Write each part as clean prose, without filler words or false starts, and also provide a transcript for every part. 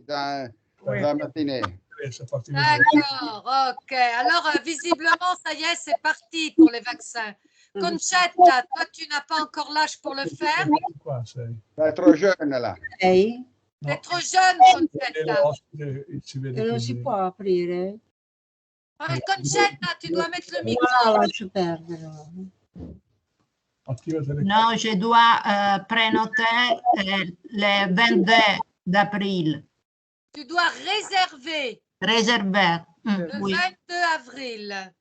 dans la matinée. D'accord, ok. Alors, visiblement, ça y est, c'est parti pour les vaccins. Concetta, toi, tu n'as pas encore l'âge pour le faire? È trop jeune là. Lei? T'es trop jeune, Concetta. E non si può aprire? Concetta, tu dois mettre le No, micro. lascio perdere. Non, je dois prénoter le 22 d'avril. Tu dois réserver Réserver. le Oui. 22 avril.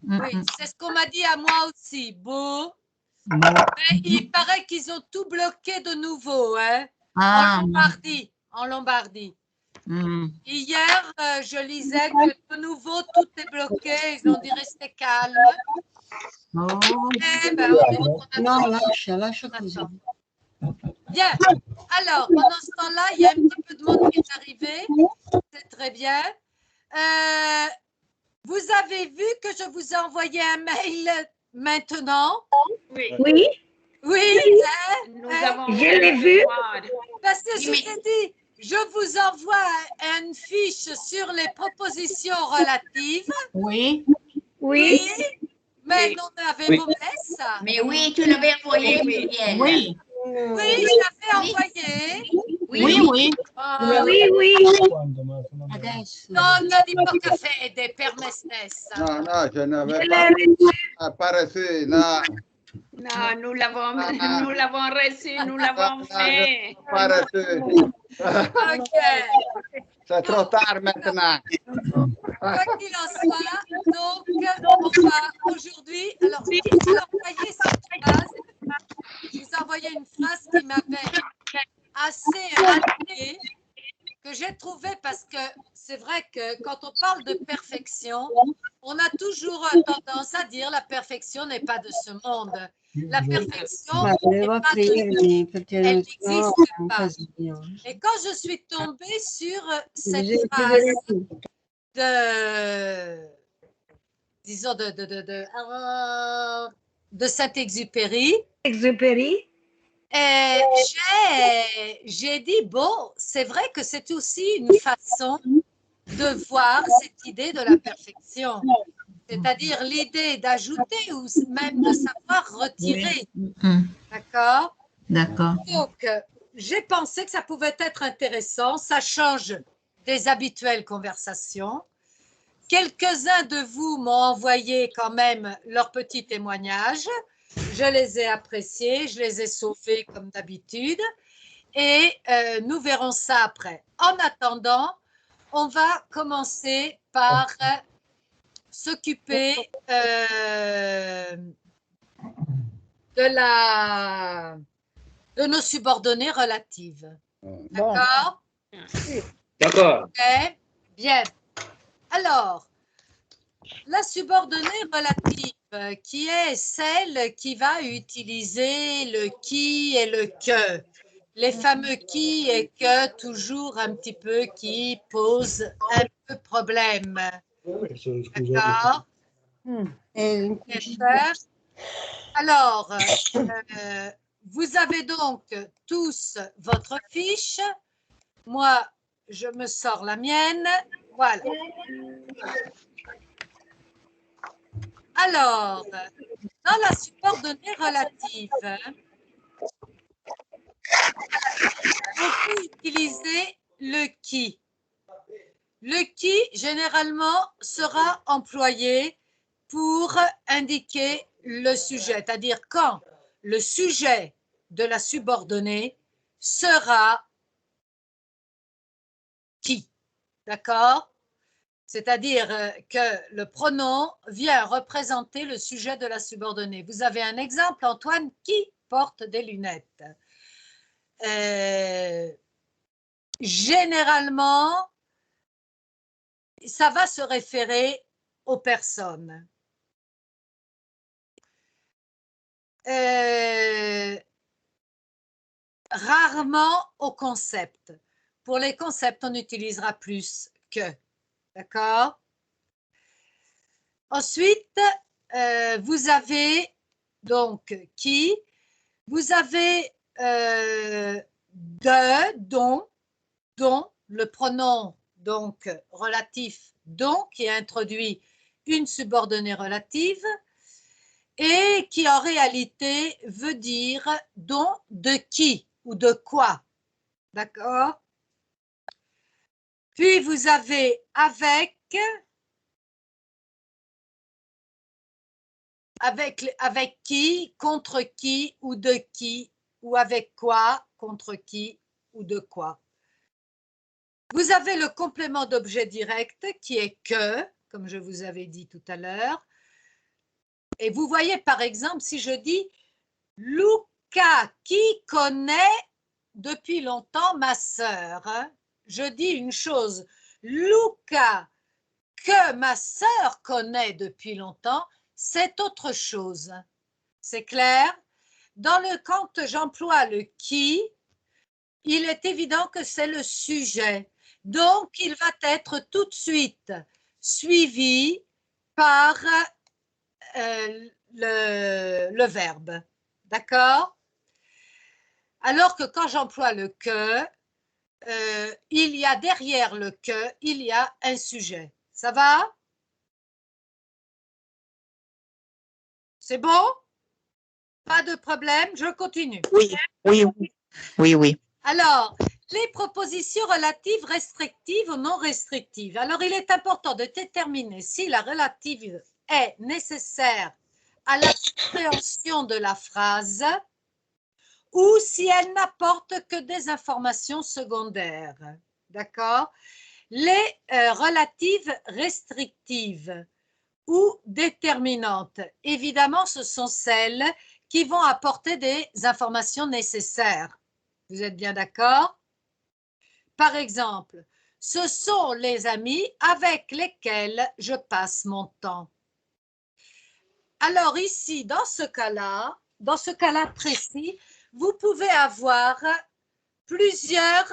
Oui, c'est ce qu'on m'a dit à moi aussi. Beau. Bon. Mais il paraît qu'ils ont tout bloqué de nouveau, hein, Ah, en Lombardie. En Lombardie. Hier, je lisais que de nouveau, tout est bloqué. Ils ont dit rester calme. oh. Eh ben, No, lascia così. Bien. Alors, pendant ce temps-là, il y a un petit peu de monde qui est arrivé. C'est très bien. Vous avez vu que je vous ai envoyé un mail maintenant? Oui. Oui. Nous avons Je l'ai vu. voir. Parce que je t'ai dit, je vous envoie une fiche sur les propositions relatives. Oui. Mais non, avez-vous fait ça? Mais oui, tu l'avais envoyé, Muriel. Oui. Oui, je l'avais envoyé. Oui. Adesso. Non, ne dis pas que fait des permesses. No, je n'avais pas reçu. No. Non, nous l'avons reçu, nous l'avons fait. Pas reçu. Ok. C'est trop tard maintenant. Quoi qu'il en soit, donc, on va aujourd'hui. Alors, je vous ai envoyé cette phrase. Je vous ai envoyé une phrase qui m'avait assez intriguée, que j'ai trouvée parce que c'est vrai que quand on parle de perfection, on a toujours tendance à dire la perfection n'est pas de ce monde. La perfection n'est pas de... Elle n'existe pas. Et quand je suis tombée sur cette phrase disons de Saint-Exupéry, j'ai dit, bon, c'est vrai que c'est aussi une façon de voir cette idée de la perfection. C'est-à-dire l'idée d'ajouter ou même de savoir retirer. D'accord? D'accord. Donc, j'ai pensé que ça pouvait être intéressant. Ça change des habituelles conversations. Quelques-uns de vous m'ont envoyé quand même leurs petits témoignages. Je les ai appréciés, je les ai sauvés comme d'habitude. Et nous verrons ça après. En attendant, on va commencer par s'occuper de nos subordonnées relatives. D'accord? D'accord. Okay. Bien. Alors, la subordonnée relative, qui est celle qui va utiliser le qui et le que. Les fameux qui et que, toujours un petit peu, qui posent un peu problème. D'accord? Alors, vous avez donc tous votre fiche. Moi, je me sors la mienne. Voilà. Alors, dans la subordonnée relative, on peut utiliser le qui. Le qui, généralement, sera employé pour indiquer le sujet, c'est-à-dire quand le sujet de la subordonnée sera qui. D'accord? C'est-à-dire que le pronom vient représenter le sujet de la subordonnée. Vous avez un exemple, Antoine, qui porte des lunettes. Généralement, ça va se référer aux personnes. Rarement au concept. Pour les concepts, on utilisera plus que. D'accord? Ensuite, vous avez donc qui, vous avez de, dont, le pronom donc relatif donc qui introduit une subordonnée relative et qui en réalité veut dire dont, de qui ou de quoi. D'accord? Puis vous avez avec qui, contre qui ou de qui, ou avec quoi, contre qui ou de quoi. Vous avez le complément d'objet direct qui est que, comme je vous avais dit tout à l'heure. Et vous voyez par exemple si je dis Luca qui connaît depuis longtemps ma sœur, hein, je dis une chose, Luca que ma sœur connaît depuis longtemps, c'est autre chose. C'est clair? Quand j'emploie le qui, il est évident que c'est le sujet. Donc, il va être tout de suite suivi par le verbe. D'accord? Alors que quand j'emploie le que, il y a derrière le que, il y a un sujet. Ça va? C'est bon? Pas de problème, je continue. Oui. Alors, les propositions relatives restrictives ou non restrictives. Alors, il est important de déterminer si la relative est nécessaire à la compréhension de la phrase ou si elle n'apporte que des informations secondaires. D'accord? Les relatives restrictives ou déterminantes, évidemment, ce sont celles qui vont apporter des informations nécessaires. Vous êtes bien d'accord? Par exemple, ce sont les amis avec lesquels je passe mon temps. Alors ici, dans ce cas-là précis, vous pouvez avoir plusieurs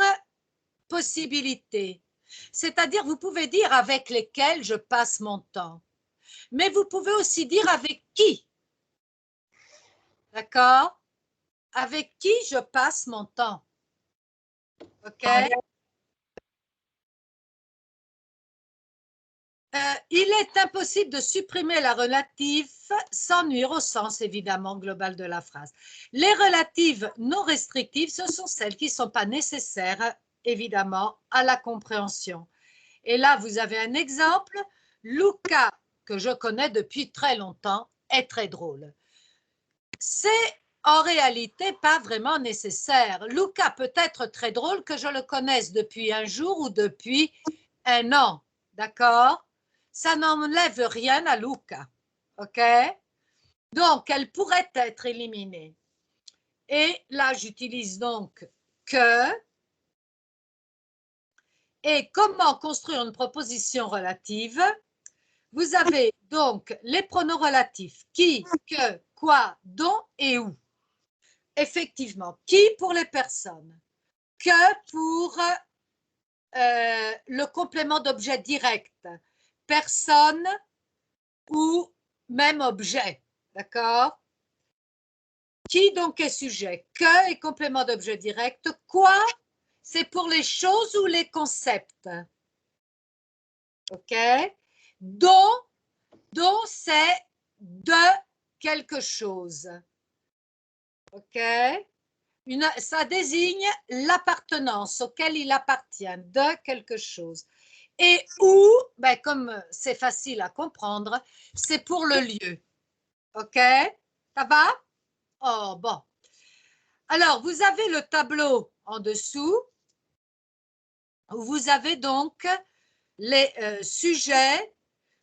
possibilités. C'est-à-dire, vous pouvez dire avec lesquels je passe mon temps. Mais vous pouvez aussi dire avec qui. D'accord? Avec qui je passe mon temps. OK? Il est impossible de supprimer la relative sans nuire au sens évidemment global de la phrase. Les relatives non restrictives, ce sont celles qui ne sont pas nécessaires évidemment à la compréhension. Et là, vous avez un exemple. Luca, que je connais depuis très longtemps, est très drôle. C'est en réalité pas vraiment nécessaire. Luca peut être très drôle que je le connaisse depuis un jour ou depuis un an. D'accord? Ça n'enlève rien à Luca. OK? Donc, elle pourrait être éliminée. Et là, j'utilise donc que. Et comment construire une proposition relative? Vous avez donc les pronoms relatifs qui, que, quoi, dont et où. Effectivement, qui pour les personnes, que pour le complément d'objet direct, personne ou même objet, d'accord? Qui donc est sujet? Que est complément d'objet direct. Quoi, c'est pour les choses ou les concepts. OK? Dont c'est de quelque chose. OK? Ça désigne l'appartenance auquel il appartient, de quelque chose. Et où, ben, comme c'est facile à comprendre, c'est pour le lieu. OK? Ça va? Oh, bon. Alors, vous avez le tableau en dessous, où vous avez donc les sujets,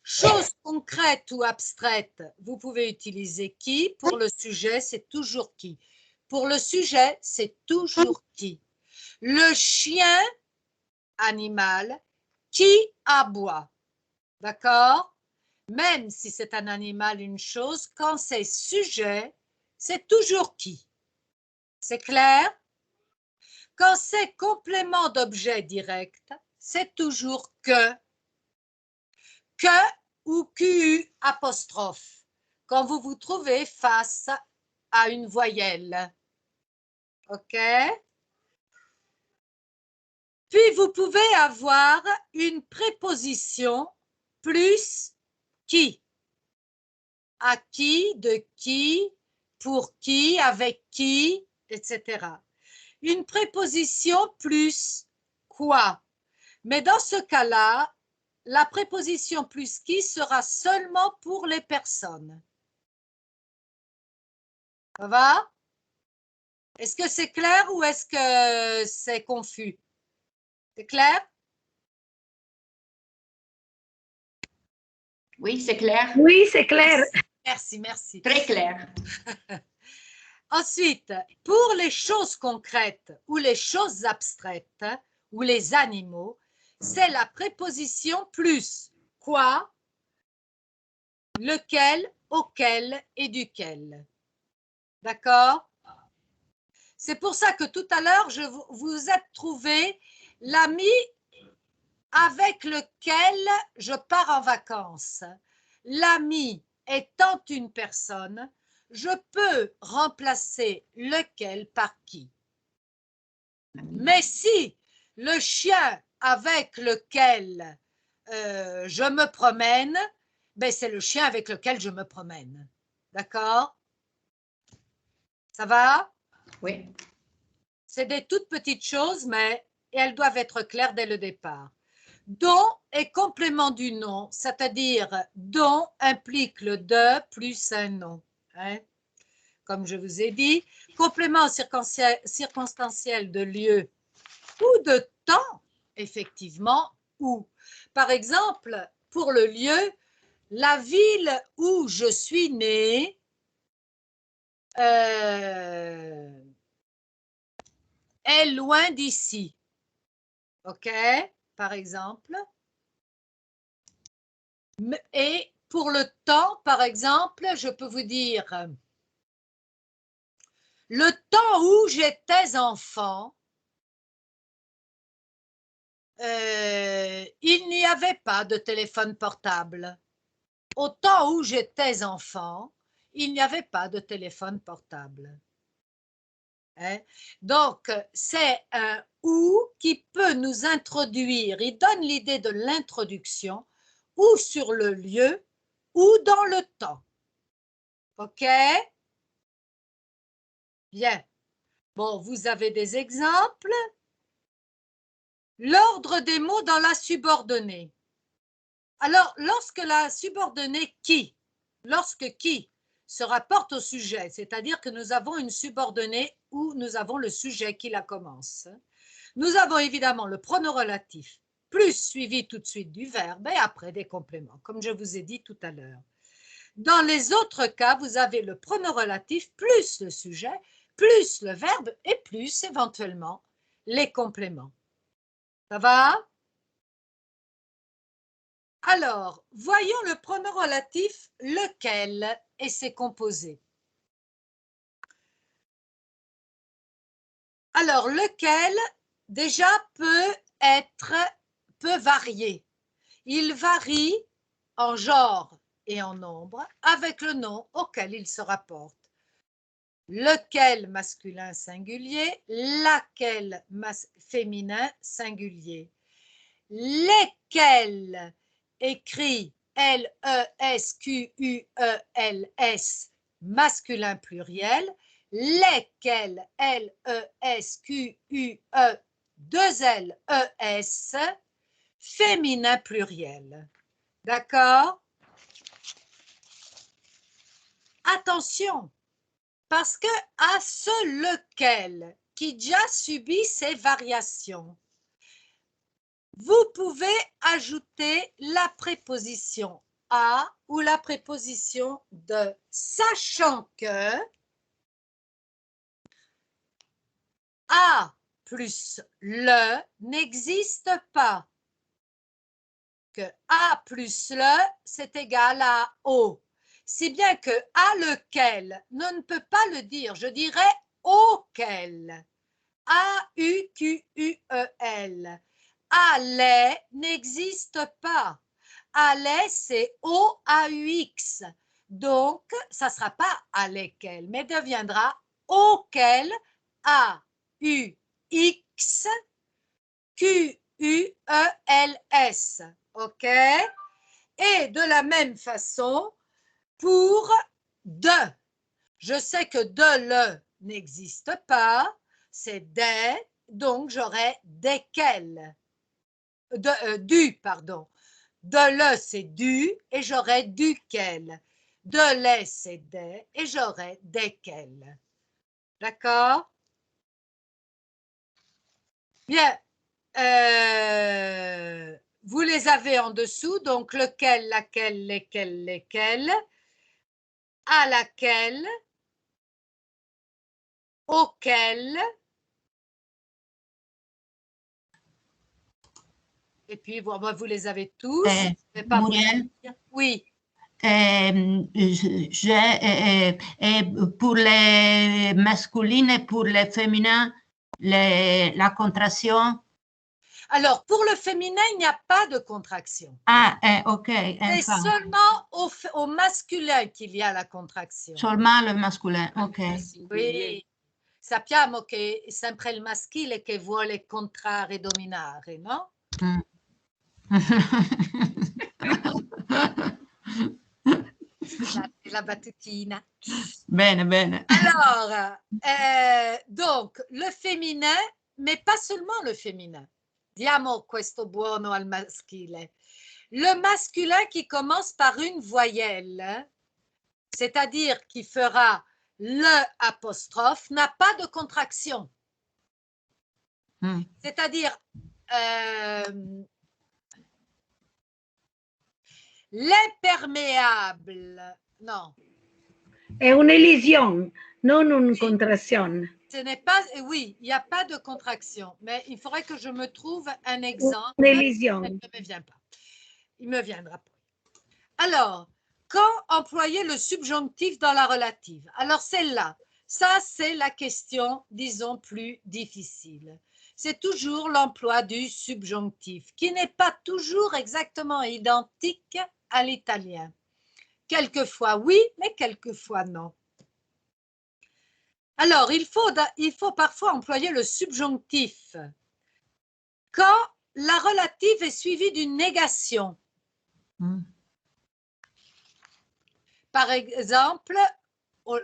choses concrètes ou abstraites. Vous pouvez utiliser qui. Pour le sujet, c'est toujours qui. Pour le sujet, c'est toujours qui. Le chien, animal, qui aboie. D'accord? Même si c'est un animal, une chose, quand c'est sujet, c'est toujours qui. C'est clair? Quand c'est complément d'objet direct, c'est toujours que ou QU apostrophe, quand vous vous trouvez face à une voyelle. OK? Puis, vous pouvez avoir une préposition plus qui. À qui, de qui, pour qui, avec qui, etc. Une préposition plus quoi. Mais dans ce cas-là, la préposition plus qui sera seulement pour les personnes. Ça va? Est-ce que c'est clair ou est-ce que c'est confus? C'est clair? Oui, c'est clair. Oui, c'est clair. Merci, merci. Très clair. Ensuite, pour les choses concrètes ou les choses abstraites ou les animaux, c'est la préposition plus quoi, lequel, auquel et duquel. D'accord? C'est pour ça que tout à l'heure, vous êtes trouvé l'ami avec lequel je pars en vacances. L'ami étant une personne, je peux remplacer lequel par qui. Mais si le chien avec lequel je me promène, ben c'est le chien avec lequel je me promène. D'accord? Ça va? Oui. C'est des toutes petites choses, mais elles doivent être claires dès le départ. Dont est complément du nom, c'est-à-dire dont implique le de plus un nom. Hein? Comme je vous ai dit, complément circonstanciel de lieu ou de temps, effectivement, où. Par exemple, pour le lieu, la ville où je suis née est loin d'ici. OK? Par exemple. Et pour le temps, par exemple, je peux vous dire le temps où j'étais enfant, il n'y avait pas de téléphone portable. Au temps où j'étais enfant, il n'y avait pas de téléphone portable. Hein? Donc, c'est un « ou » qui peut nous introduire, il donne l'idée de l'introduction, ou sur le lieu, ou dans le temps. OK? Bien. Bon, vous avez des exemples. L'ordre des mots dans la subordonnée. Alors, lorsque la subordonnée qui, lorsque qui se rapporte au sujet, c'est-à-dire que nous avons une subordonnée où nous avons le sujet qui la commence. Nous avons évidemment le pronom relatif, plus suivi tout de suite du verbe et après des compléments, comme je vous ai dit tout à l'heure. Dans les autres cas, vous avez le pronom relatif plus le sujet, plus le verbe et plus éventuellement les compléments. Ça va? Alors, voyons le pronom relatif lequel et ses composés. Alors, lequel, déjà, peut varier. Il varie en genre et en nombre avec le nom auquel il se rapporte. Lequel masculin singulier, laquelle féminin singulier. Lesquels écrit L-E-S-Q-U-E-L-S masculin pluriel, lesquels L-E-S-Q-U-E 2-L-E-S féminin pluriel. D'accord? Attention, parce que à ce lequel qui déjà subit ces variations, vous pouvez ajouter la préposition à ou la préposition de, sachant que à plus le n'existe pas, que à plus le c'est égal à au, si bien que à lequel ne peut pas le dire, je dirais auquel, A-U-Q-U-E-L. À les n'existe pas. À les, c'est O-A-U-X. Donc, ça ne sera pas à lesquels, mais deviendra auquel, A-U-X, Q-U-E-L-S. OK? Et de la même façon, pour de. Je sais que de le n'existe pas, c'est des, donc j'aurai desquels. Du, pardon. De le, c'est du, et j'aurai duquel. De les, c'est des, et j'aurai desquels. D'accord? Bien. Vous les avez en dessous, donc lequel, laquelle, lesquels, lesquels, à laquelle, auquel, et puis bon, vous les avez tous. Je vais pas vous Muriel, dire. Oui. et pour les masculines et pour les féminins, la contraction. Alors, pour le féminin, il n'y a pas de contraction. Ah, ok. C'est Enfin, seulement au masculin qu'il y a la contraction. seulement le masculin, ok. Oui. Sappiamo che è sempre il maschile che vuole contrarre e dominare, no? Mm. La battutina. Bene, bene. Alors, donc, le féminin, mais pas seulement le féminin. Diamo questo buono al maschile. Le masculin qui commence par une voyelle, c'est-à-dire qui fera le apostrophe, n'a pas de contraction. Mm. C'est-à-dire, l'imperméable, non. È un'elisione, non una contrazione. Ce n'est pas, oui, il n'y a pas de contraction, mais il faudrait que je me trouve un exemple. Un'elisione. Il ne me vient pas. Il me viendra pas. Alors, quand employer le subjonctif dans la relative? Alors, celle-là, ça, c'est la question, disons, plus difficile. C'est toujours l'emploi du subjonctif, qui n'est pas toujours exactement identique à l'italien. Quelquefois oui, mais quelquefois non. Alors, il faut parfois employer le subjonctif quand la relative est suivie d'une négation. Mm. Par exemple,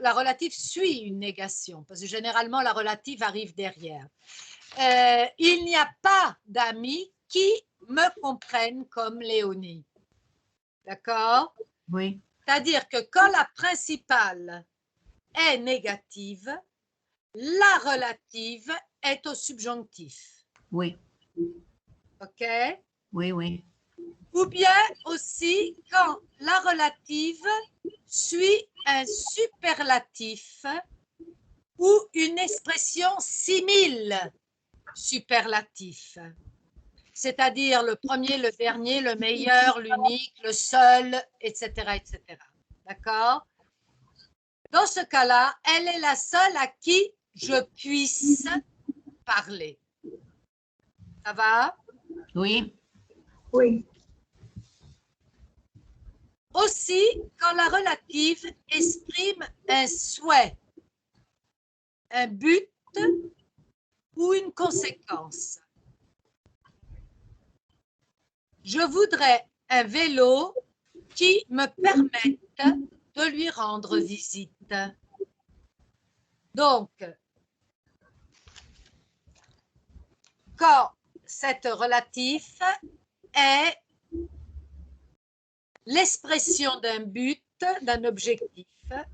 la relative suit une négation, parce que généralement, la relative arrive derrière. Il n'y a pas d'amis qui me comprennent comme Léonie. D'accord? Oui. C'est-à-dire que quand la principale est négative, la relative est au subjonctif. Oui. OK? Oui, oui. Ou bien aussi quand la relative suit un superlatif ou une expression simile superlatif. C'est-à-dire le premier, le dernier, le meilleur, l'unique, le seul, etc., etc. D'accord? Dans ce cas-là, elle est la seule à qui je puisse parler. Ça va? Oui. Oui. Aussi, quand la relative exprime un souhait, un but ou une conséquence. Je voudrais un vélo qui me permette de lui rendre visite. Donc, quand cette relative est l'expression d'un but, d'un objectif,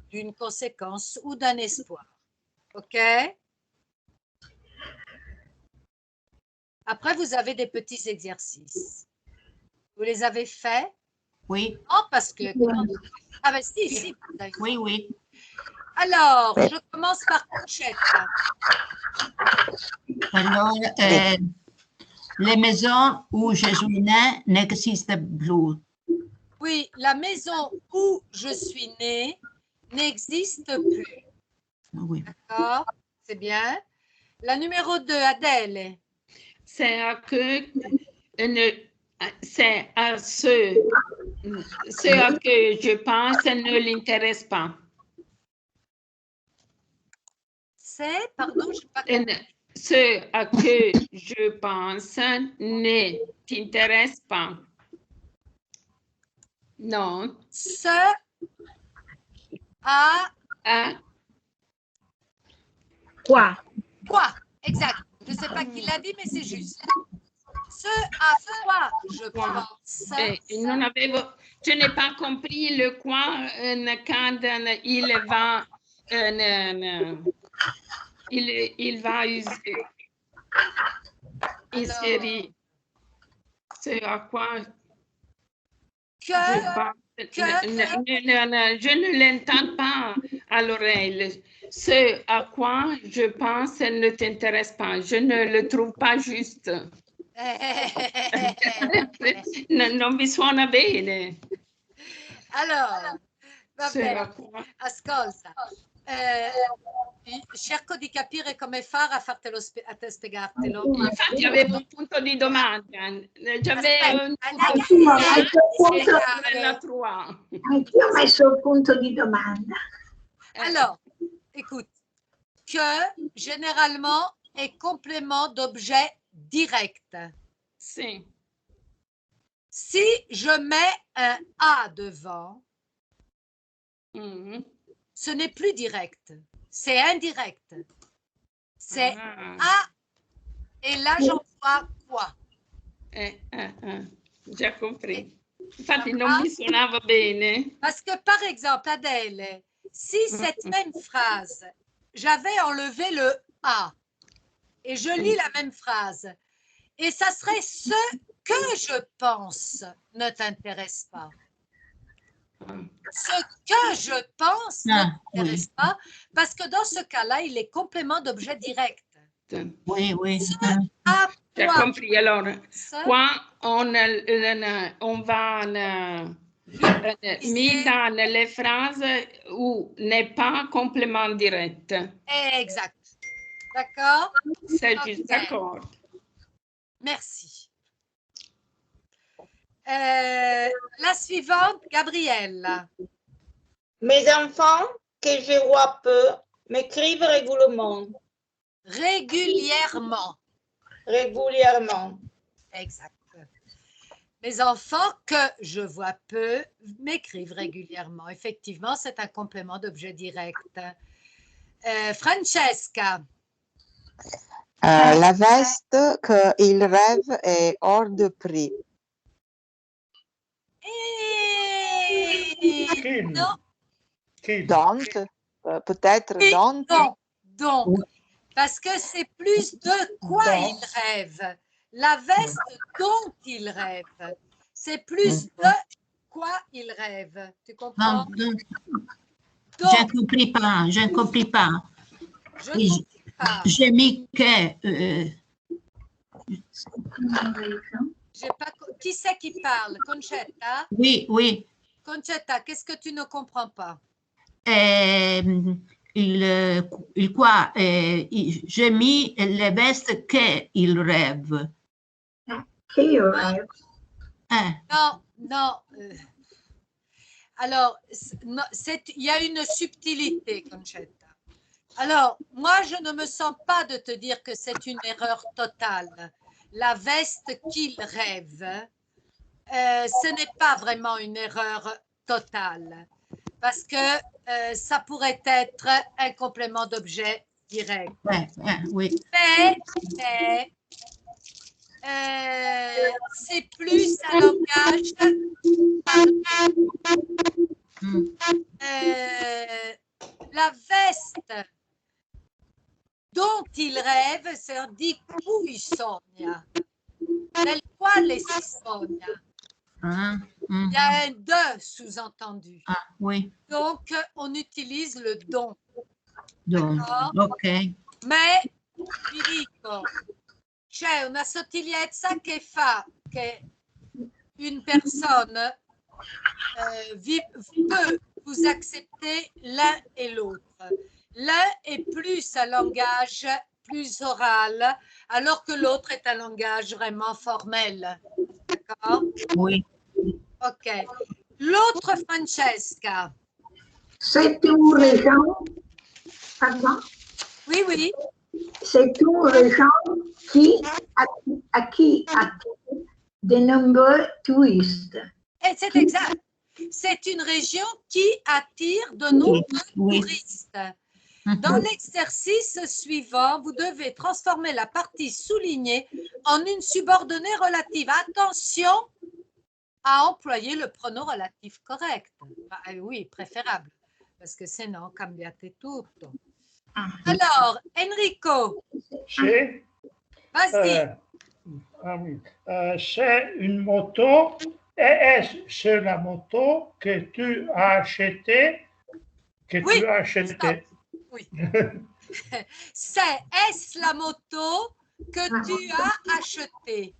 d'une conséquence ou d'un espoir. OK? Après, vous avez des petits exercices. Vous les avez faits? Oui. Non, parce que... Ah ben si. Oui, oui. Alors, je commence par Couchette. Alors, les maisons où je suis née n'existent plus. Oui, la maison où je suis née n'existe plus. Oui. D'accord? C'est bien. La numéro 2, Adèle. C'est à que c'est à ce à que je pense ne l'intéresse pas. C'est, pardon, je n'ai pas compris. Ce à que je pense ne t'intéresse pas. Non. Ce à À Quoi? quoi? Exact. Je ne sais pas qui l'a dit, mais c'est juste. Ce à quoi je pense. non avevo, je n'ai pas compris le quoi quand il va il va insérer ce à quoi Que, je ne l'entends pas à l'oreille. Ce à quoi je pense ne t'intéresse pas. Je ne le trouve pas juste. Non mi suona bene. Allora, va Ce à bene, quoi. ascolta. Cerco di capire come fare a fartelo a te spiegartelo. Infatti avevo un punto di domanda. J'avais un Anch'io ho messo il punto di domanda. Alors, écoute, que généralement est complément d'objet direct. Sì. Si je mets un A devant, ce n'est plus direct, c'est indirect. C'est A et là j'emploie quoi? Già compris. Infatti non mi suonava bene. Parce que par exemple, Adèle, si cette même phrase, j'avais enlevé le A et je lis la même phrase, et ça serait ce que je pense ne t'intéresse pas. Ce que je pense ne t'intéresse pas, parce que dans ce cas-là, il est complément d'objet direct. Oui, oui. J'ai compris. Alors, quand on va mettre dans les phrases où n'est pas complément direct. Exact. D'accord? C'est juste, d'accord. Merci. La suivante, Gabrielle. Mes enfants, que je vois peu, m'écrivent régulièrement. Régulièrement. Régulièrement. Exact. Mes enfants que je vois peu m'écrivent régulièrement. Effectivement, c'est un complément d'objet direct. Francesca. La veste qu'il rêve est hors de prix. Non. Don't, peut-être don't. Donc, parce que c'est plus de quoi il rêve. La veste dont il rêve, c'est plus de quoi il rêve. Tu comprends? Je ne compris pas, je ne compris pas. Je ne compris pas. J'ai mis que... Qui c'est qui parle? Concetta? Oui, oui. Concetta, qu'est-ce que tu ne comprends pas? Quoi? J'ai mis les vestes qu'il rêve. Qu'il rêve. Non. Alors, il y a une subtilité, Concetta. Alors, moi, je ne me sens pas de te dire que c'est une erreur totale. La veste qu'il rêve, ce n'est pas vraiment une erreur totale, parce que ça pourrait être un complément d'objet direct. Oui. Mais c'est plus un langage. La veste dont il rêve, c'est di cui sogna, del quale si sogna. Il y a un de sous-entendu. Oui. Donc, on utilise le don. Ok. Mais, vi dico, c'è una sottigliezza che fa che une personne peut vous accepter l'un et l'autre. L'un est plus un langage plus oral, alors que l'autre est un langage vraiment formel. D'accord? Oui. Ok. L'autre, Francesca. C'est une raison. Pardon? Oui, oui. c'est une région qui accueille de nombreux touristes. Et c'est exact. C'est une région qui attire de nombreux touristes. Dans l'exercice suivant, vous devez transformer la partie soulignée en une subordonnée relative. Attention à employer le pronom relatif correct. Oui, préférable, parce que sinon, cambiate tutto. Alors, Enrico, vas-y. C'est une moto. Et est-ce la moto que tu as achetée? Oui. Oui. Est-ce la moto que tu as achetée?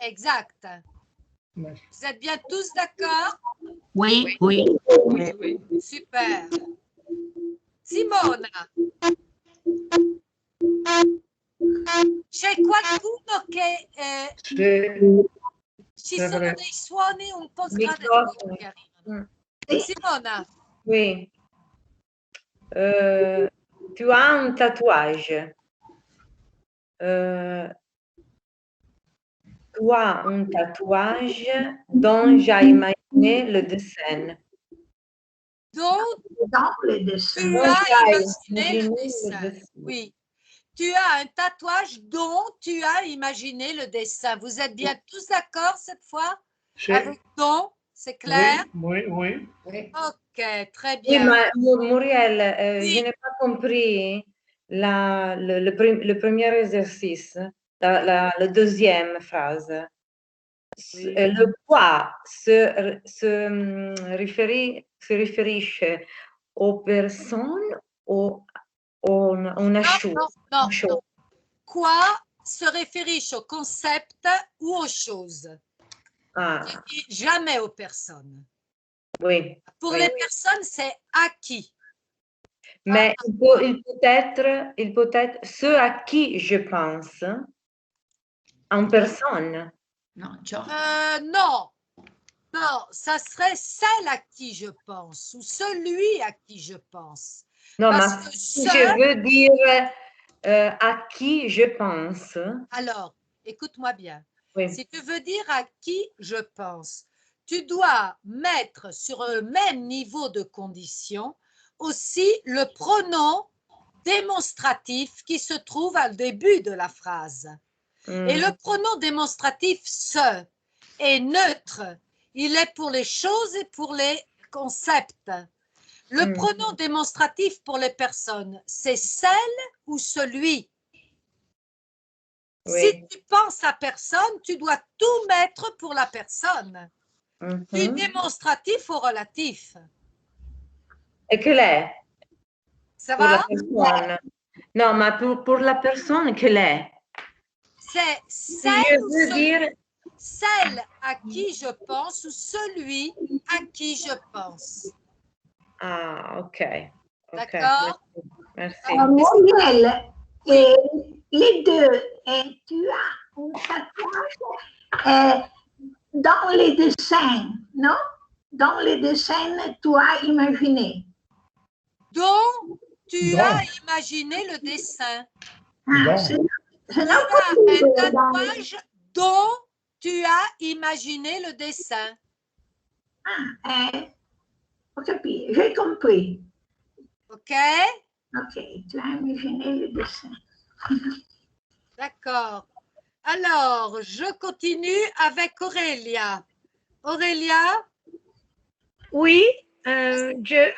Exact. Vous êtes bien tous d'accord? Oui, oui. Super. Simona, c'è qualcuno che ci sono dei suoni un po' sgradevoli che arrivano. Simona. Oui. Tu as un tatouage. Tu as un tatouage dont j'ai imaginé le dessin. Donc, le dessin. tu as imaginé le dessin. Oui. Tu as un tatouage dont tu as imaginé le dessin. Vous êtes bien tous d'accord cette fois? Avec dont, c'est clair? Oui. Ok, très bien. Oui, mais Muriel, je n'ai pas compris le premier exercice, la deuxième phrase. Le quoi se référit aux personnes ou une chose? Non. Quoi se référit au concept ou aux choses? Je dis jamais aux personnes. Oui. Pour les personnes, c'est à qui? Mais il peut être ce à qui je pense en personne. Non, ça serait celle à qui je pense ou celui à qui je pense. Non, mais si je veux dire à qui je pense. Alors, écoute-moi bien. Oui. Si tu veux dire à qui je pense, tu dois mettre sur le même niveau de condition aussi le pronom démonstratif qui se trouve au début de la phrase. Et le pronom démonstratif ce est neutre. Il est pour les choses et pour les concepts. Le pronom démonstratif pour les personnes, c'est celle ou celui. Oui. Si tu penses à personne, tu dois tout mettre pour la personne. Du démonstratif au relatif. Et quelle est? Ça pour va? La personne. Non, mais pour la personne, quelle est? C'est celle à qui je pense ou celui à qui je pense. Ah, ok. D'accord? Merci. Muriel, les deux, tu as un tatouage dans les dessins, non? Dans les dessins, tu as imaginé. Donc, tu as imaginé le dessin. Tu as un tatouage dont tu as imaginé le dessin. J'ai compris. OK? OK, tu as imaginé le dessin. D'accord. Alors, je continue avec Aurélia. Aurélia? Oui,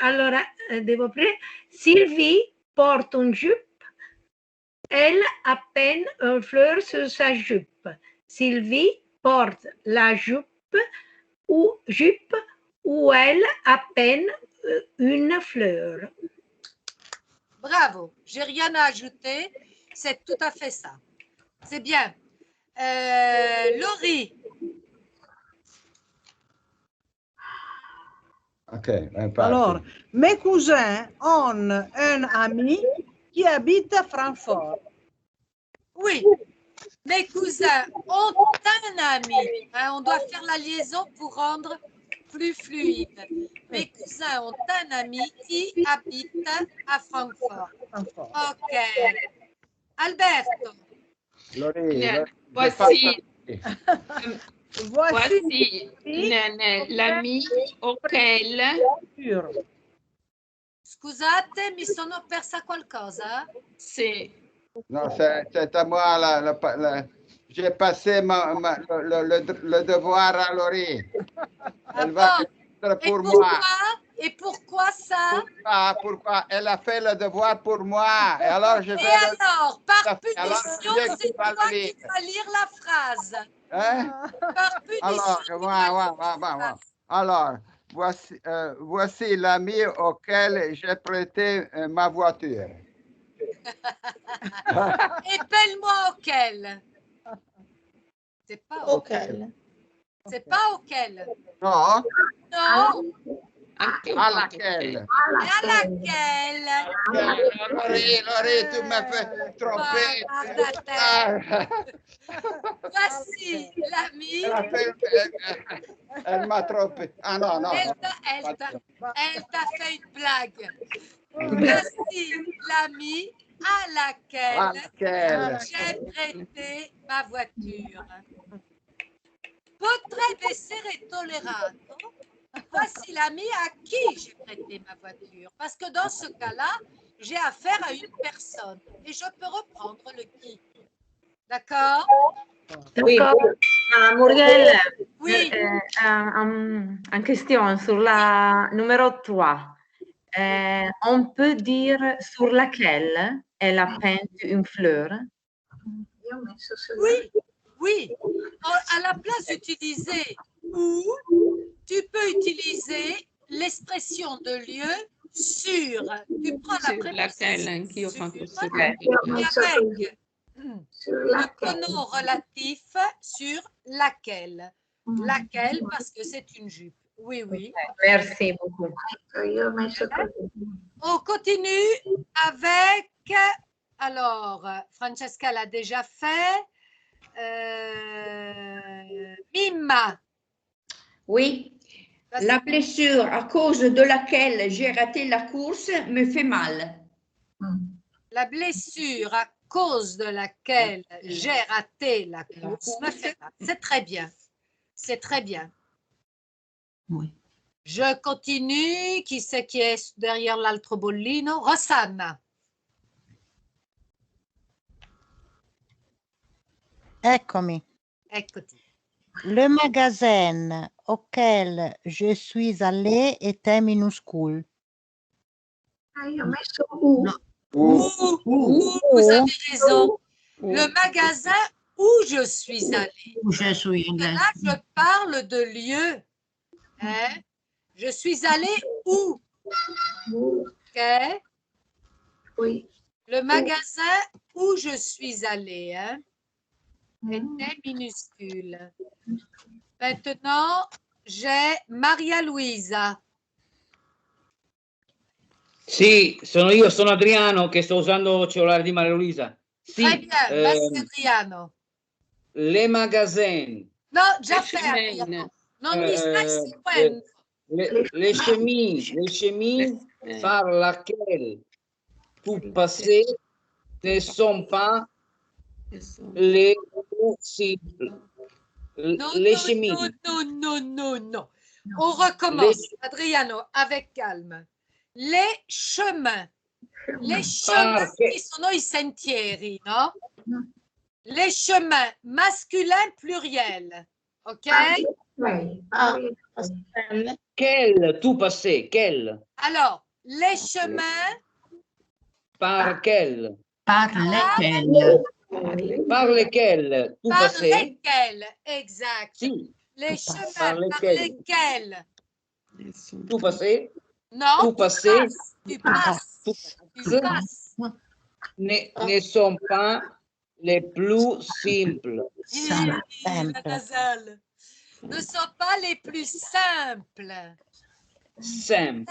allora devo prendere. Sylvie porte une jupe. Elle a peine une fleur sur sa jupe. Sylvie porte la jupe où elle a peine une fleur. Bravo, j'ai rien à ajouter, c'est tout à fait ça. C'est bien. Laurie. Alors, mes cousins ont un ami qui habite à Francfort. Oui, mes cousins ont un ami. On doit faire la liaison pour rendre plus fluide. Mes cousins ont un ami qui habite à Francfort. OK. Alberto. Laurie, Voici, Voici l'ami auquel Scusate, mi sono persa qualcosa? c'est Non, c'est à moi. J'ai passé le devoir à Laurie. Elle va répondre pour moi. Et pourquoi ça? Pourquoi? Elle a fait le devoir pour moi. Et alors, je vais alors, par punition, c'est toi qui vas lire la phrase. Hein? Par punition, Alors, voici l'ami auquel j'ai prêté ma voiture. Épelle-moi auquel. C'est pas auquel. C'est pas auquel. Non. Non. À laquelle. À laquelle. Laurie, tu m'as fait tromper. Voici l'ami. Elle m'a trompé. Ah non, non. Elle t'a fait une blague. Voici l'ami à laquelle j'ai prêté ma voiture. Potrebbe essere tollerato. Voici l'ami à qui j'ai prêté ma voiture. Parce que dans ce cas-là, j'ai affaire à une personne et je peux reprendre le qui. D'accord? Oui. Muriel, oui. En question sur la numéro 3. On peut dire sur laquelle elle a peint une fleur? Oui, oui. À la place d'utiliser où, tu peux utiliser l'expression de lieu sur. Tu prends la préposition avec le pronom relatif sur laquelle. Laquelle parce que c'est une jupe. Oui, oui. Merci beaucoup. On continue avec, alors, Francesca l'a déjà fait. Mimma. Oui. La blessure à cause de laquelle j'ai raté la course me fait mal. La blessure à cause de laquelle j'ai raté la course me fait mal. C'est très bien. C'est très bien. Oui. Je continue. Qui c'est qui est derrière l'altro bollino? Rosanna. Eccomi. Eccoti. Le magasin auquel je suis allée était minuscule. Io ho messo U. Vous avez raison. Le magasin où je suis allée. Où je suis allée. Là, je parle de lieu. Hein? Je suis allée où? Ok? Oui. Le magasin où je suis allée était minuscule. Maintenant, j'ai Maria Luisa. Sì, sono Adriano che sto usando il cellulare di Maria Luisa. Sì, Très bien, merci Adriano. Les magasins. No, già fait Adriano. Non mi stai seguendo. Les chemins par laquelle tu passais ne sont pas les simples. Les chemins. Non. On recommence, Adriano, avec calme. Les chemins. Les chemins qui sono i sentieri, no? Les chemins masculin pluriel. OK? Quel, tu passais, quel? Alors, les chemins. Par quel? Par lesquels. Par lesquels tu Par passais? lesquels, exact. Si. Les chemins par lesquels. Tu passais? Non, tu passais? Tu passes. Ne sont pas les plus simples. Ne sont pas les plus simples. Simple.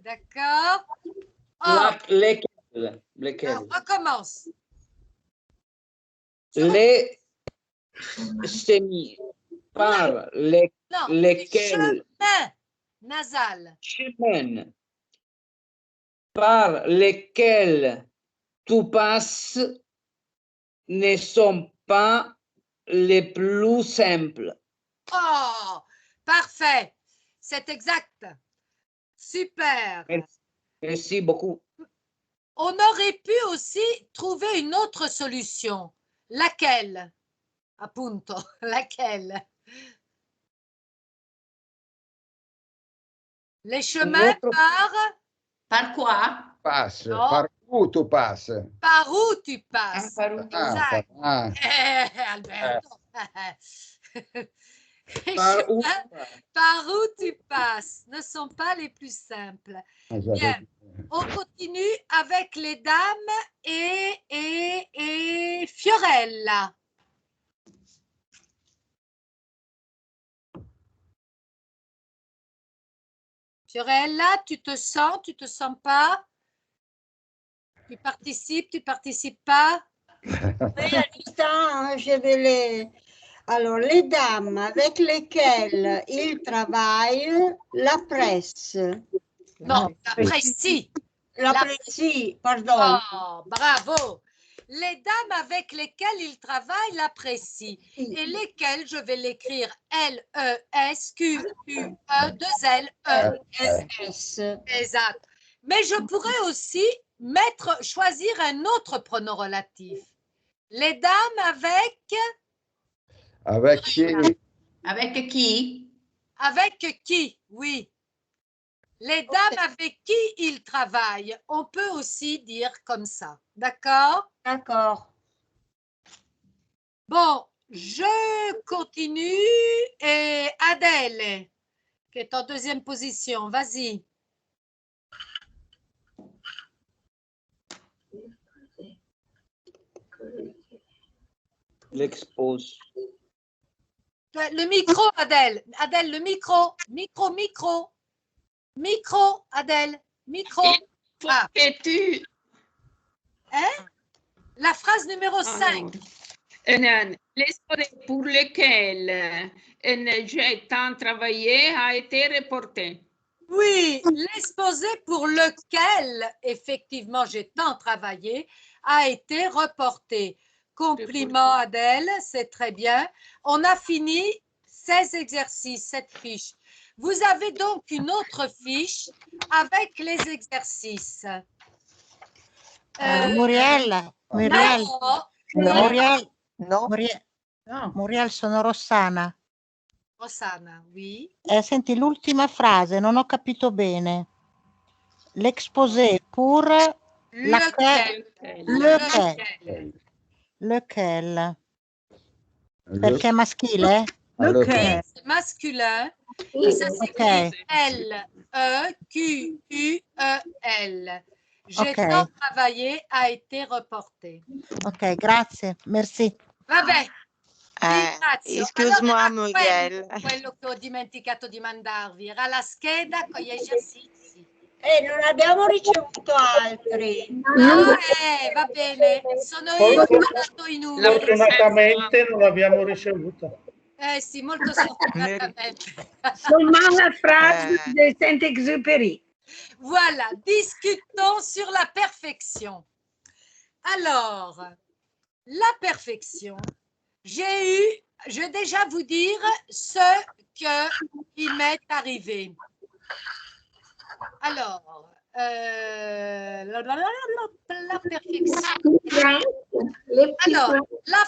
D'accord? Lesquels? Alors, on recommence. Les semis par lesquels? Chemin nasal. Chemin par lesquels tu passes ne sont pas les plus simples. Oh, parfait. C'est exact. Super. Merci beaucoup. On aurait pu aussi trouver une autre solution. Laquelle? Appunto, laquelle? Les chemins Par quoi? Passe. No. Par où tu passes? Par où tu passes? Par où tu Exact. Alberto. Les chemins par où tu passes ne sont pas les plus simples. Bien, on continue avec les dames et Fiorella. Fiorella, tu te sens pas? Tu participes pas? Oui, à l'instant, je vais les... Alors, les dames avec lesquelles il travaille, la presse. Non, l'apprécie. L'apprécie, pardon. Oh, bravo. Les dames avec lesquelles il travaille l'apprécient. Et lesquelles, je vais l'écrire L-E-S-Q-U-E-2-L-E-S. Exact. Mais je pourrais aussi choisir un autre pronom relatif. Les dames avec... Avec qui? Avec qui? Avec qui, oui. Les dames avec qui il travaille, on peut aussi dire comme ça. D'accord? D'accord. Bon, je continue. Et Adèle, qui est en deuxième position, vas-y. L'expose. Le micro, Adèle. Adèle, le micro. Micro, Adèle. Micro. Ah. Tu... Hein? La phrase numéro 5. L'exposé pour lequel j'ai tant travaillé a été reporté. Oui, l'exposé pour lequel, effectivement, j'ai tant travaillé, a été reporté. Compliment, Adèle, c'est très bien. On a fini 16 exercices, cette fiche. Vous avez donc une autre fiche avec les exercices. Muriel, sono Rossana. Rossana, oui. Senti, l'ultima frase, non ho capito bene. L'exposé pour lequel. Perché è maschile? C'est masculin. Et ça s'écrit L-E-Q-U-E-L. J'ai tant travaillé a été reporté. Ok, grazie, merci. Vabbè. Scusa, allora, Muriel. quello che ho dimenticato di mandarvi era la scheda con gli esercizi. Non abbiamo ricevuto altri. Va bene, sono io che ho dato i numeri. Fortunatamente non l'abbiamo ricevuto. Sì, molto sfortunatamente. Seulement la phrase de Saint-Exupéry. Voilà, discutons sur la perfection. Alors, la perfection, je vais déjà vous dire ce qui m'est arrivé. Alors, la perfection. Alors, la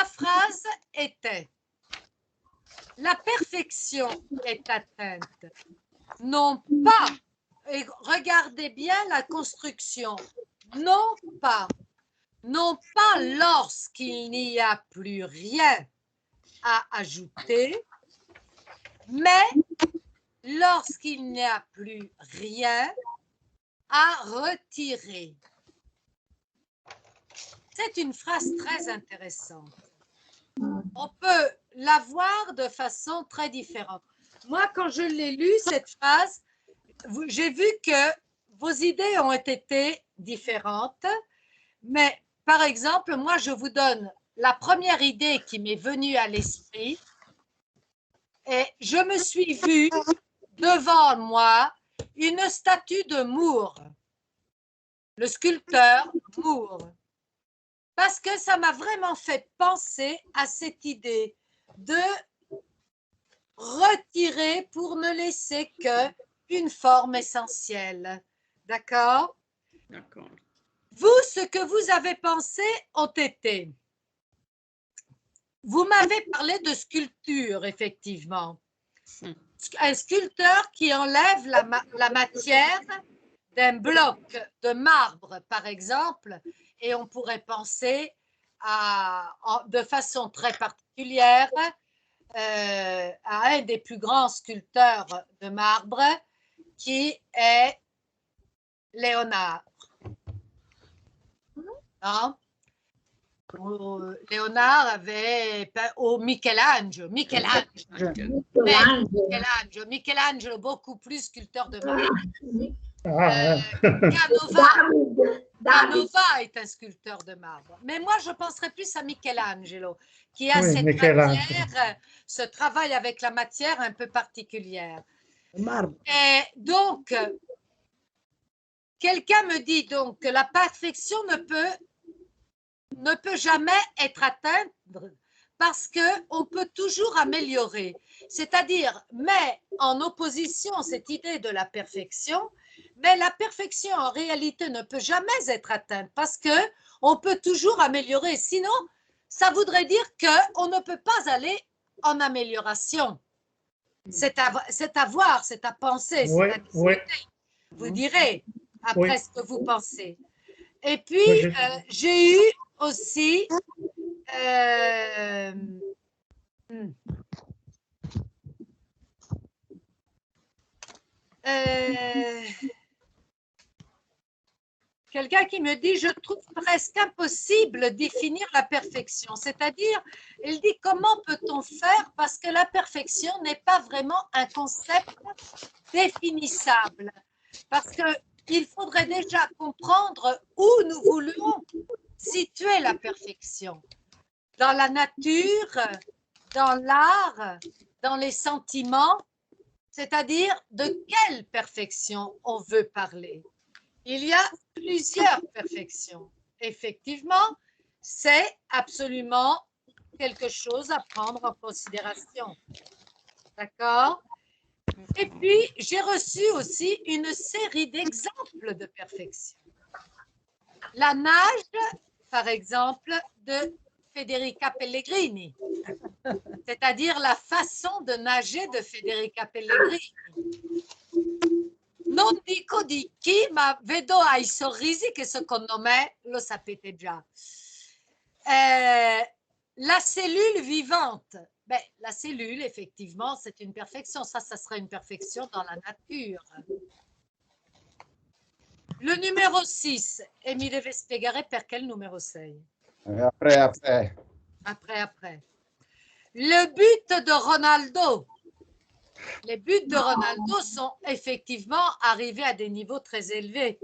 phrase était: la perfection est atteinte, non pas, et regardez bien la construction, non pas lorsqu'il n'y a plus rien à ajouter, mais lorsqu'il n'y a plus rien à retirer. C'est une phrase très intéressante. On peut la voir de façon très différente. Moi, quand je l'ai lu, cette phrase, j'ai vu que vos idées ont été différentes, mais par exemple, moi, je vous donne la première idée qui m'est venue à l'esprit et je me suis vue devant moi une statue de Moore, le sculpteur Moore, parce que ça m'a vraiment fait penser à cette idée de retirer pour ne laisser qu'une forme essentielle. D'accord? D'accord. Vous, ce que vous avez pensé ont été, vous m'avez parlé de sculpture, effectivement. Un sculpteur qui enlève la matière d'un bloc de marbre, par exemple, et on pourrait penser de façon très particulière à un des plus grands sculpteurs de marbre, qui est Léonard. Non? Léonard avait peint Michelangelo, beaucoup plus sculpteur de marbre. Canova est un sculpteur de marbre. Mais moi, je penserais plus à Michelangelo, qui a cette matière, ce travail avec la matière un peu particulière. Et donc, quelqu'un me dit donc que la perfection ne peut jamais être atteinte parce qu'on peut toujours améliorer. C'est-à-dire, mais en opposition cette idée de la perfection, mais la perfection en réalité ne peut jamais être atteinte parce qu'on peut toujours améliorer. Sinon, ça voudrait dire qu'on ne peut pas aller en amélioration. C'est à voir, c'est à penser, c'est à discuter. Vous direz après ce que vous pensez. Et puis, j'ai eu aussi quelqu'un qui me dit, je trouve presque impossible de définir la perfection. C'est-à-dire, il dit, comment peut-on faire parce que la perfection n'est pas vraiment un concept définissable. Parce qu'il faudrait déjà comprendre où nous voulons situer la perfection. Dans la nature, dans l'art, dans les sentiments, c'est-à-dire de quelle perfection on veut parler. Il y a plusieurs perfections. Effectivement, c'est absolument quelque chose à prendre en considération. D'accord? Et puis, j'ai reçu aussi une série d'exemples de perfection. La nage, par exemple, de Federica Pellegrini, c'est-à-dire la façon de nager de Federica Pellegrini. Non dico di chi, ma vedo ai sorrisi che secondo me lo sapete già. La cellule vivante. Ben, la cellule, effectivement, c'est une perfection. Ça serait une perfection dans la nature. Le numéro 6, e mi deve spiegare perché il numero 6. Après. Après. Le but de Ronaldo. Les buts de Ronaldo sont effectivement arrivés à des niveaux très élevés.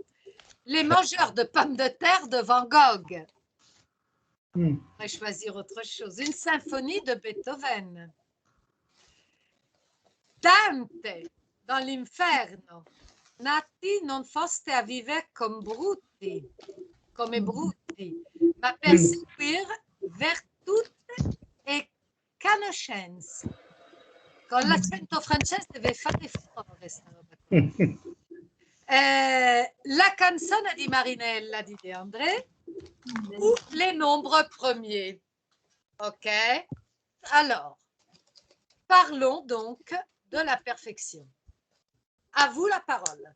Les mangeurs de pommes de terre de Van Gogh. On pourrait choisir autre chose. Une symphonie de Beethoven. Dante dans l'Inferno. Nati non foste a vivere come bruti, ma per seguire virtute e conoscenze. Con l'accento francese deve fare furore sta roba. La canzone di Marinella di De André ou les nombres premiers. OK? Alors, parlons donc de la perfection. À vous la parole.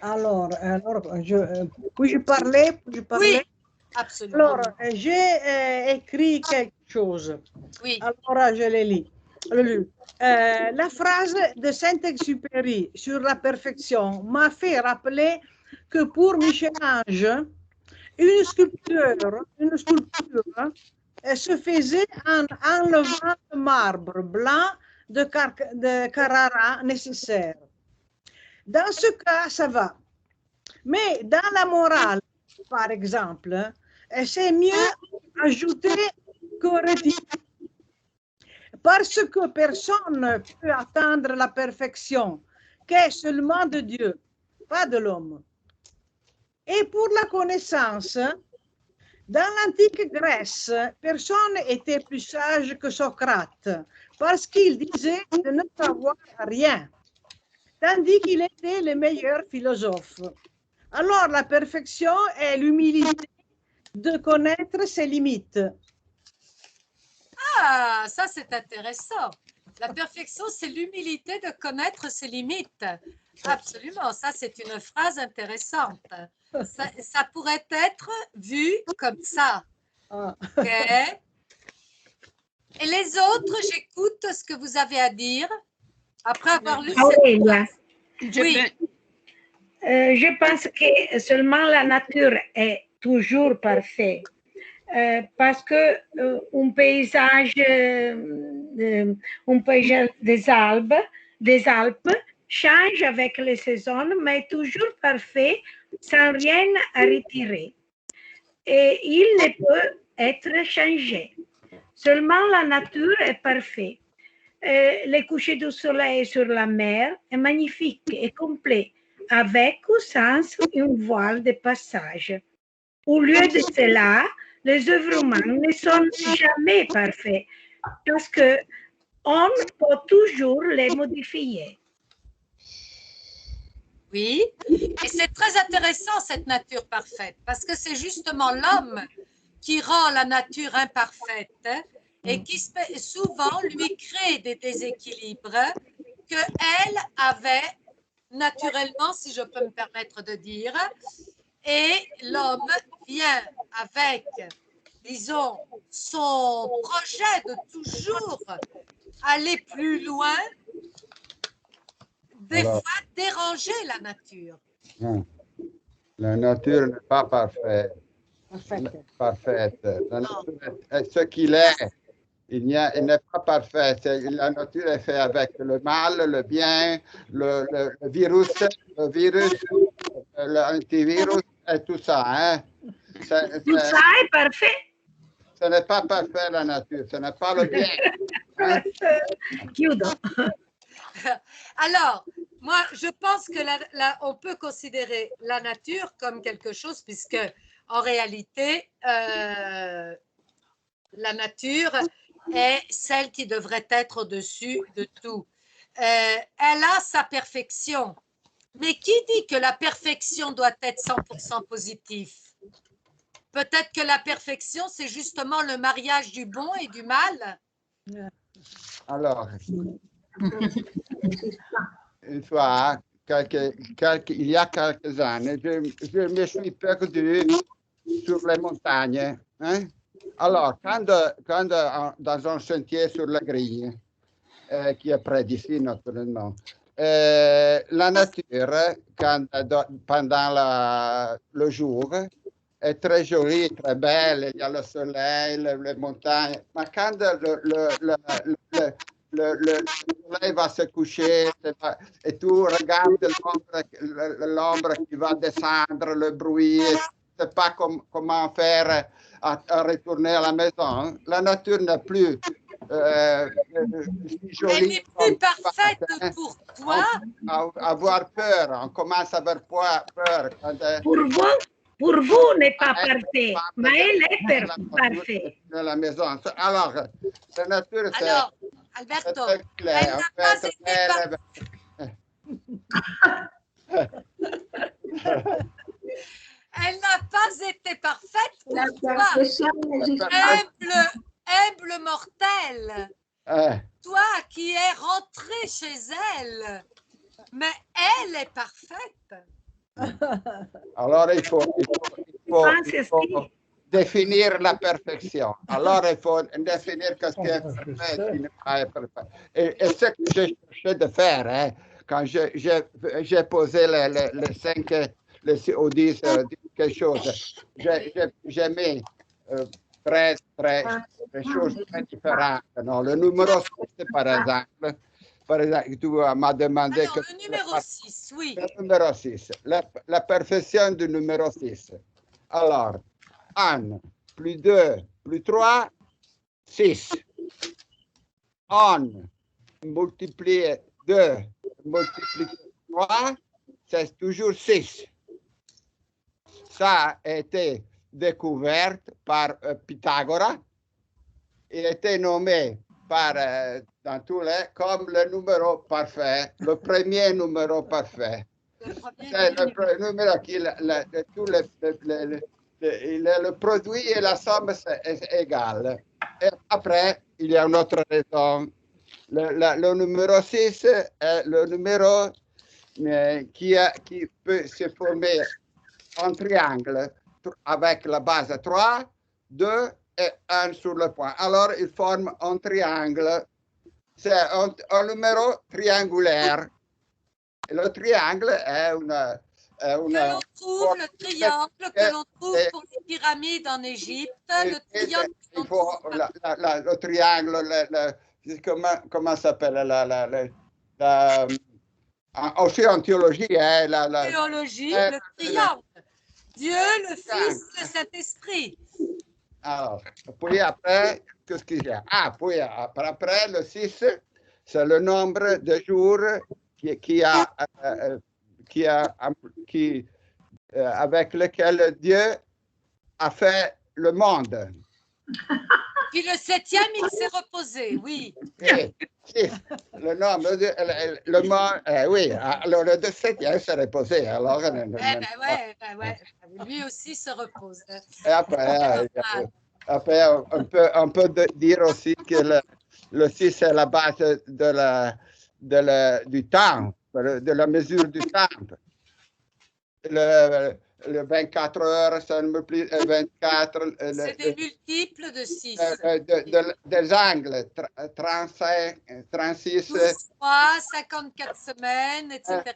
Alors puis-je parler? Oui, absolument. Alors, j'ai écrit quelque chose. Oui. Alors, je le lis. La phrase de Saint-Exupéry sur la perfection m'a fait rappeler que pour Michel-Ange, une sculpture se faisait en enlevant le marbre blanc de Carrara nécessaire. Dans ce cas, ça va. Mais dans la morale, par exemple, c'est mieux ajouter que retirer. Parce que personne ne peut atteindre la perfection, qu'est seulement de Dieu, pas de l'homme. Et pour la connaissance, dans l'antique Grèce, personne n'était plus sage que Socrate, parce qu'il disait de ne savoir rien, tandis qu'il était le meilleur philosophe. Alors la perfection est l'humilité de connaître ses limites. Ah, ça c'est intéressant. La perfection, c'est l'humilité de connaître ses limites. Absolument, ça c'est une phrase intéressante. Ça pourrait être vu comme ça. Ok. Et les autres, j'écoute ce que vous avez à dire après avoir lu cette Aurélia, phrase. Oui. je pense que seulement la nature est toujours parfaite. Parce que un paysage des Alpes change avec les saisons, mais toujours parfait, sans rien à retirer. Et il ne peut être changé. Seulement la nature est parfaite. Le coucher du soleil sur la mer est magnifique et complet, avec ou sans une voile de passage. Au lieu de cela, les œuvres humaines ne sont jamais parfaites parce qu'on peut toujours les modifier. Oui, et c'est très intéressant cette nature parfaite parce que c'est justement l'homme qui rend la nature imparfaite et qui souvent lui crée des déséquilibres qu'elle avait naturellement, si je peux me permettre de dire, et l'homme vient avec, disons, son projet de toujours aller plus loin, des fois déranger la nature. Non. La nature n'est pas parfaite. Parfaite. La nature est ce qu'il est. Il n'est pas parfait. La nature est faite avec le mal, le bien, le virus, l'antivirus et tout ça. Hein. Tout ça est parfait. Ce n'est pas parfait la nature, ce n'est pas le bien. Hein. Alors, moi, je pense que on peut considérer la nature comme quelque chose, puisque en réalité, la nature est celle qui devrait être au-dessus de tout. Elle a sa perfection. Mais qui dit que la perfection doit être 100% positive? Peut-être que la perfection, c'est justement le mariage du bon et du mal. Alors, une fois, il y a quelques années, je me suis perdu sur les montagnes. Hein? Alors, quand dans un sentier sur la grille, qui est près d'ici, naturellement, la nature, pendant le jour, est très jolie, très belle. Il y a le soleil, les montagnes. Mais quand le soleil va se coucher et tu regardes l'ombre qui va descendre, le bruit, tu ne sais pas comment faire à retourner à la maison. La nature n'est plus si jolie. Elle n'est plus parfaite pour toi. Avoir peur, on commence à avoir peur. Pour vous n'est pas parfait, mais elle est parfaite. Dans la maison. Alors, la nature, c'est... Alors, Alberto, elle n'a pas été Elle n'a pas été parfaite pour toi. Humble mortel. Toi qui es rentré chez elle, mais elle est parfaite. Alors, il faut définir la perfection. Alors, il faut définir ce qui est parfait, ce qui n'est pas parfait. Et ce que j'ai cherché de faire, hein, quand j'ai posé les 5 ou 10 quelque chose, j'ai mis très choses très différentes. Non, le numéro 6, par exemple, tu m'as demandé... Alors, le numéro 6, oui. Le numéro 6, la perfection du numéro 6. Alors, 1, plus 2, plus 3, 6. on multiplié 2 multiplié 3, c'est toujours 6. Ça a été découvert par Pythagore. Il a été nommé par, dans tous les, comme le numéro parfait, le premier numéro parfait. C'est le numéro qui, le produit et la somme est égal. Et après, il y a une autre raison. Le numéro 6 est le numéro qui peut se former en triangle avec la base 3, 2 et 1 sur le point. Alors, il forme un triangle. C'est un numéro triangulaire. Et le triangle est une... Que l'on trouve, le triangle que l'on trouve pour les pyramides en Égypte, le triangle que l'on trouve... Le triangle, comment ça s'appelle aussi en théologie. Théologie, le triangle. Dieu, le Fils, le Saint-Esprit. Alors, puis après, qu'est-ce qu'il y a? Ah, puis après, le 6, c'est le nombre de jours avec lequel Dieu a fait le monde. Puis le 7e, il s'est reposé, oui. Le nombre oui, alors le 7e s'est reposé. Alors, lui aussi se repose. Et après, on peut dire aussi que le 6 c'est la base du temps, de la mesure du temps. Le 24 heures, ça multiplie 24. C'est des multiples de 6. Des angles, 35, 36. 12 mois, 54 semaines, etc.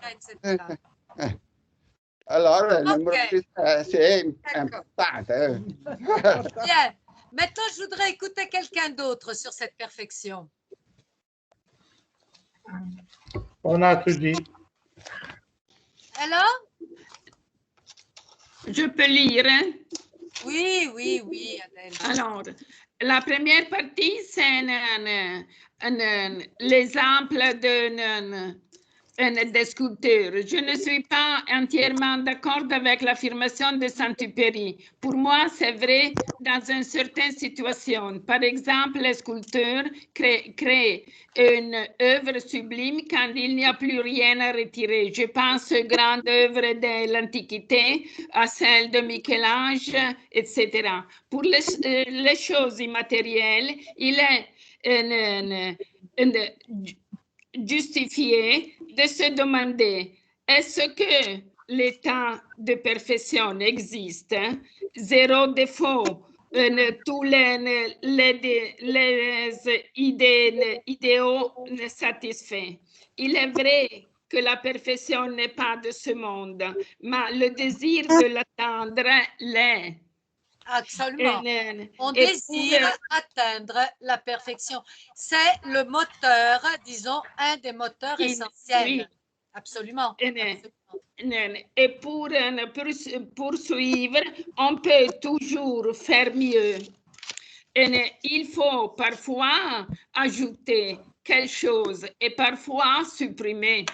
Alors, le numéro 6, c'est important. Bien. Maintenant, je voudrais écouter quelqu'un d'autre sur cette perfection. On a tout dit. Alors? Je peux lire, hein? Oui, Adèle. Alors, la première partie, c'est l'exemple des sculpteurs. Je ne suis pas entièrement d'accord avec l'affirmation de Saint-Exupéry. Pour moi, c'est vrai dans une certaine situation. Par exemple, les sculpteurs créent une œuvre sublime quand il n'y a plus rien à retirer. Je pense aux grandes œuvres de l'Antiquité, à celles de Michel-Ange, etc. Pour les choses immatérielles, il est justifié de se demander est-ce que l'état de perfection existe, zéro défaut, tous les idéaux satisfaits. Il est vrai que la perfection n'est pas de ce monde, mais le désir de l'atteindre l'est. Absolument. On désire atteindre la perfection. C'est le moteur, disons, un des moteurs essentiels. Oui. Absolument. Et pour poursuivre, on peut toujours faire mieux. Et il faut parfois ajouter quelque chose et parfois supprimer.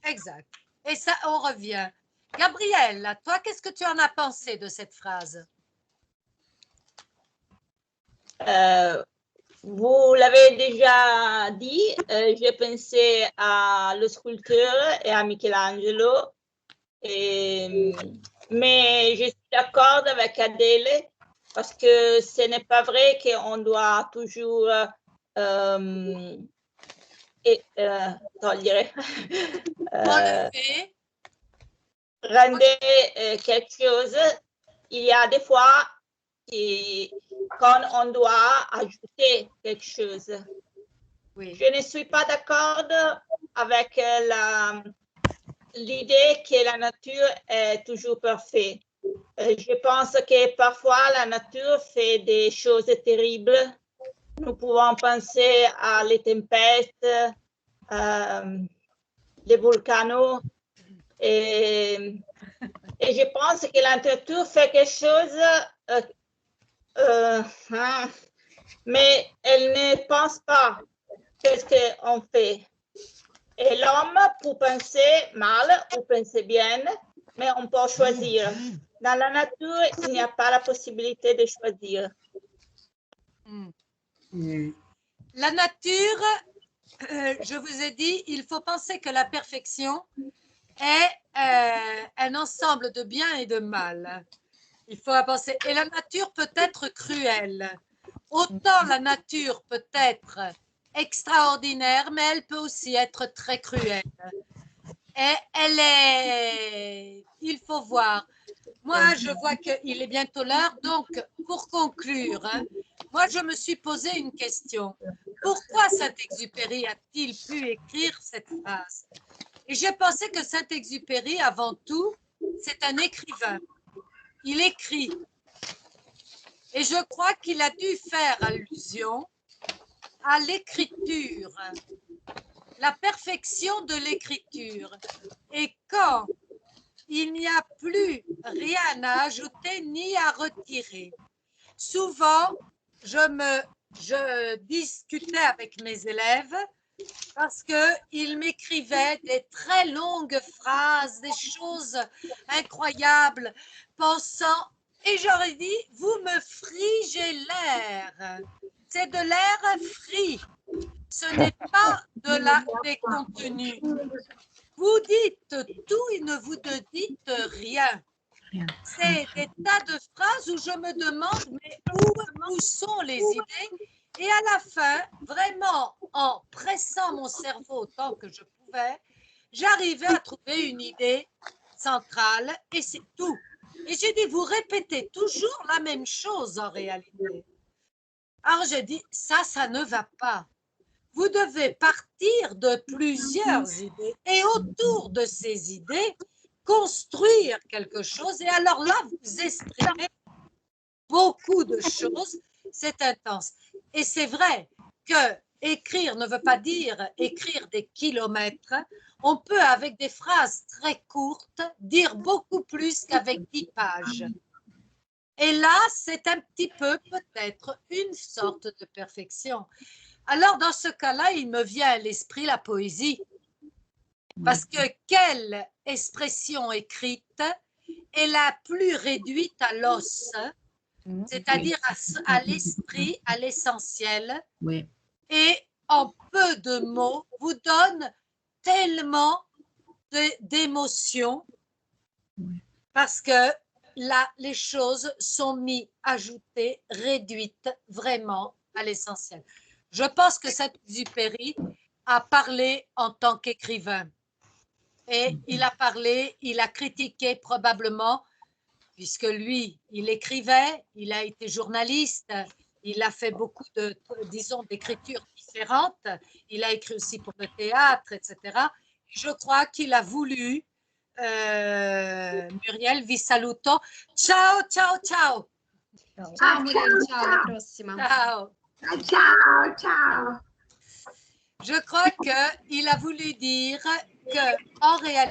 Exact. Et ça, on revient. Gabrielle, toi, qu'est-ce que tu en as pensé de cette phrase? Vous l'avez déjà dit, j'ai pensé à le sculpteur et à Michelangelo, mais je suis d'accord avec Adèle parce que ce n'est pas vrai qu'on doit toujours rendre quelque chose. Il y a des fois quand on doit ajouter quelque chose. Oui. Je ne suis pas d'accord avec l'idée que la nature est toujours parfaite. Je pense que parfois la nature fait des choses terribles. Nous pouvons penser à les tempêtes, les volcans. Et je pense que la nature fait quelque chose mais elle ne pense pas. qu'est-ce qu'on fait? Et l'homme peut penser mal ou penser bien, mais on peut choisir. Dans la nature, il n'y a pas la possibilité de choisir. La nature, je vous ai dit, il faut penser que la perfection est un ensemble de bien et de mal. Il faut penser. Et la nature peut être cruelle. Autant la nature peut être extraordinaire, mais elle peut aussi être très cruelle. Et elle est... Il faut voir. Moi, je vois qu'il est bientôt l'heure. Donc, pour conclure, moi, je me suis posé une question. Pourquoi Saint-Exupéry a-t-il pu écrire cette phrase? Et j'ai pensé que Saint-Exupéry, avant tout, c'est un écrivain. Il écrit. Et je crois qu'il a dû faire allusion à l'écriture, la perfection de l'écriture. Et quand il n'y a plus rien à ajouter ni à retirer, souvent, je discutais avec mes élèves parce qu'ils m'écrivaient des très longues phrases, des choses incroyables, pensant, et j'aurais dit, vous me frigez l'air. C'est de l'air frit. Ce n'est pas des contenus. Vous dites tout et ne vous dites rien. C'est des tas de phrases où je me demande, mais où sont les idées? Et à la fin, vraiment, en pressant mon cerveau autant que je pouvais, j'arrivais à trouver une idée centrale et c'est tout. Et j'ai dit, vous répétez toujours la même chose en réalité. Alors j'ai dit, ça ne va pas. Vous devez partir de plusieurs idées et autour de ces idées, construire quelque chose. Et alors là, vous exprimez beaucoup de choses. C'est intense. Et c'est vrai que écrire ne veut pas dire écrire des kilomètres. On peut, avec des phrases très courtes, dire beaucoup plus qu'avec 10 pages. Et là, c'est un petit peu peut-être une sorte de perfection. Alors, dans ce cas-là, il me vient à l'esprit la poésie. Parce que quelle expression écrite est la plus réduite à l'os, c'est-à-dire à l'esprit, à l'essentiel, et en peu de mots vous donne tellement d'émotions parce que là, les choses sont mises, ajoutées, réduites vraiment à l'essentiel. Je pense que Saint-Exupéry a parlé en tant qu'écrivain. Et il a parlé, il a critiqué probablement, puisque lui, il écrivait, il a été journaliste, il a fait beaucoup de, disons, d'écritures différentes, il a écrit aussi pour le théâtre, etc. Je crois qu'il a voulu, Muriel, vi saluto. Ciao, ciao, ciao. Ciao Muriel, ciao, alla prossima. Ciao. Ciao, ciao. Je crois qu'il a voulu dire qu'en réalité,